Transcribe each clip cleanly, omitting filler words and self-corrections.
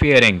fearing,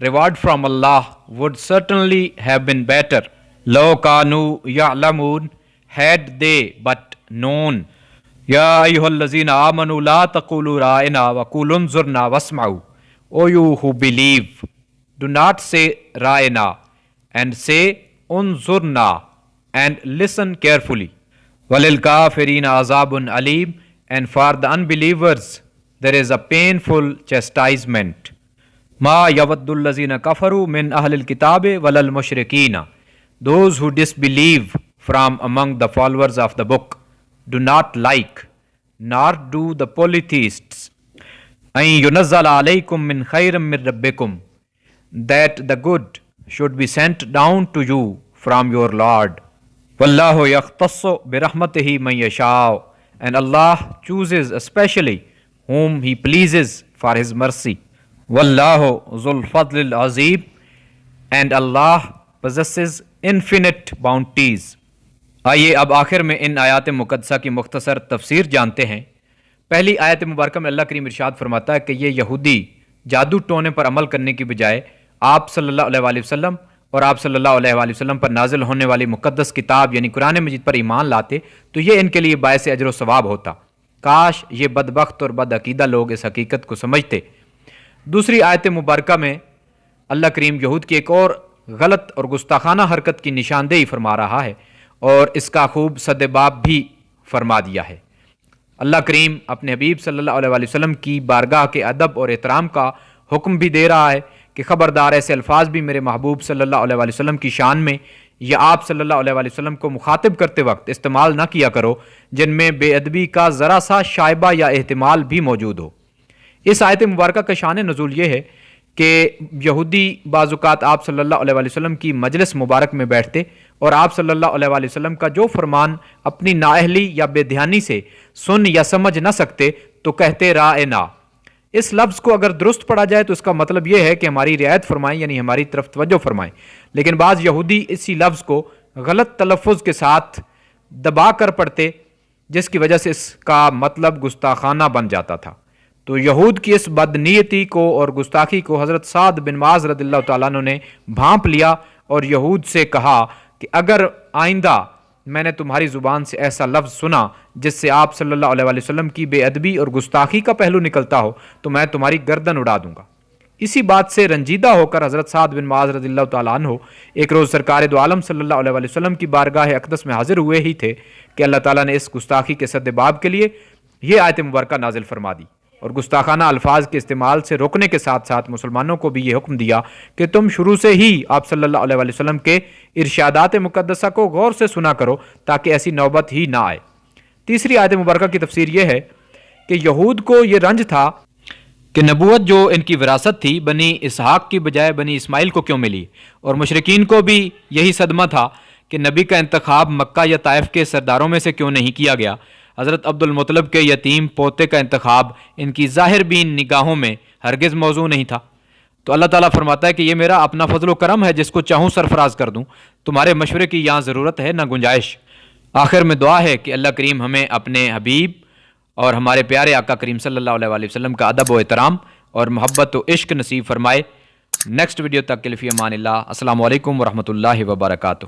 reward from Allah would certainly have been better. Law kanu ya'lamun, had they but known. Ya ayyuhallazina amanu la taqulu ra'ina wa qulu unzurna wasma'u. O you who believe, Do not say ra'ina and say unzurna and listen carefully. Walil kafirina azabun alim, and for the unbelievers there is a painful chastisement. Ma yawaddul lazina kafaru min ahlil kitabe walal mushrikina. Those who disbelieve from among the followers of the book do not like, nor do the polytheists, an yunazzala alaykum min khayrin min rabbikum, that the good should be sent down to you from your Lord. Wallahu yakhtassu birahmatihi man yasha', and Allah chooses especially whom He pleases for His mercy. Wallahu zul fadlil azim, and Allah possesses infinite bounties. آئیے اب آخر میں ان آیات مقدسہ کی مختصر تفسیر جانتے ہیں۔ پہلی آیت مبارکہ میں اللہ کریم ارشاد فرماتا ہے کہ یہ یہودی جادو ٹونے پر عمل کرنے کی بجائے آپ صلی اللہ علیہ وآلہ وسلم اور آپ صلی اللہ علیہ وآلہ وسلم پر نازل ہونے والی مقدس کتاب یعنی قرآن مجید پر ایمان لاتے تو یہ ان کے لیے باعث اجر و ثواب ہوتا۔ کاش یہ بدبخت اور بدعقیدہ لوگ اس حقیقت کو سمجھتے۔ دوسری آیت مبارکہ میں اللہ کریم یہود کی ایک اور غلط اور گستاخانہ حرکت کی نشاندہی فرما رہا ہے اور اس کا خوب سدباب بھی فرما دیا ہے۔ اللہ کریم اپنے حبیب صلی اللہ علیہ وآلہ وسلم کی بارگاہ کے ادب اور احترام کا حکم بھی دے رہا ہے کہ خبردار ایسے الفاظ بھی میرے محبوب صلی اللہ علیہ وآلہ وسلم کی شان میں یا آپ صلی اللہ علیہ وآلہ وسلم کو مخاطب کرتے وقت استعمال نہ کیا کرو جن میں بے ادبی کا ذرا سا شائبہ یا احتمال بھی موجود ہو۔ اس آیت مبارکہ کا شان نزول یہ ہے کہ یہودی بعض اوقات آپ صلی اللہ علیہ وآلہ وسلم کی مجلس مبارک میں بیٹھتے اور آپ صلی اللہ علیہ وآلہ وسلم کا جو فرمان اپنی نااہلی یا بے دھیانی سے سن یا سمجھ نہ سکتے تو کہتے رائنا۔ اس لفظ کو اگر درست پڑھا جائے تو اس کا مطلب یہ ہے کہ ہماری رعایت فرمائیں یعنی ہماری طرف توجہ فرمائیں، لیکن بعض یہودی اسی لفظ کو غلط تلفظ کے ساتھ دبا کر پڑھتے جس کی وجہ سے اس کا مطلب گستاخانہ بن جاتا تھا۔ تو یہود کی اس بدنیتی کو اور گستاخی کو حضرت سعد بن معاذ رضی اللہ تعالیٰ عنہ نے بھانپ لیا اور یہود سے کہا کہ اگر آئندہ میں نے تمہاری زبان سے ایسا لفظ سنا جس سے آپ صلی اللہ علیہ وآلہ وسلم کی بے ادبی اور گستاخی کا پہلو نکلتا ہو تو میں تمہاری گردن اڑا دوں گا۔ اسی بات سے رنجیدہ ہو کر حضرت سعد بن معاذ رضی اللہ تعالیٰ عنہ ایک روز سرکار دو عالم صلی اللہ علیہ وآلہ وسلم کی بارگاہ اقدس میں حاضر ہوئے ہی تھے کہ اللہ تعالیٰ نے اس گستاخی کے سدباب کے لیے یہ آیت مبارکہ نازل فرما دی اور گستاخانہ الفاظ کے استعمال سے روکنے کے ساتھ ساتھ مسلمانوں کو بھی یہ حکم دیا کہ تم شروع سے ہی آپ صلی اللہ علیہ وآلہ وسلم کے ارشادات مقدسہ کو غور سے سنا کرو تاکہ ایسی نوبت ہی نہ آئے۔ تیسری آیت مبارکہ کی تفسیر یہ ہے کہ یہود کو یہ رنج تھا کہ نبوت جو ان کی وراثت تھی بنی اسحاق کی بجائے بنی اسماعیل کو کیوں ملی، اور مشرکین کو بھی یہی صدمہ تھا کہ نبی کا انتخاب مکہ یا طائف کے سرداروں میں سے کیوں نہیں کیا گیا۔ حضرت عبد المطلب کے یتیم پوتے کا انتخاب ان کی ظاہر بین نگاہوں میں ہرگز موضوع نہیں تھا۔ تو اللہ تعالیٰ فرماتا ہے کہ یہ میرا اپنا فضل و کرم ہے، جس کو چاہوں سرفراز کر دوں، تمہارے مشورے کی یہاں ضرورت ہے نہ گنجائش۔ آخر میں دعا ہے کہ اللہ کریم ہمیں اپنے حبیب اور ہمارے پیارے آقا کریم صلی اللہ علیہ وآلہ وسلم کا ادب و احترام اور محبت و عشق نصیب فرمائے۔ نیکسٹ ویڈیو تک کے لیے فی امان اللہ۔ السلام علیکم ورحمۃ اللہ وبرکاتہ۔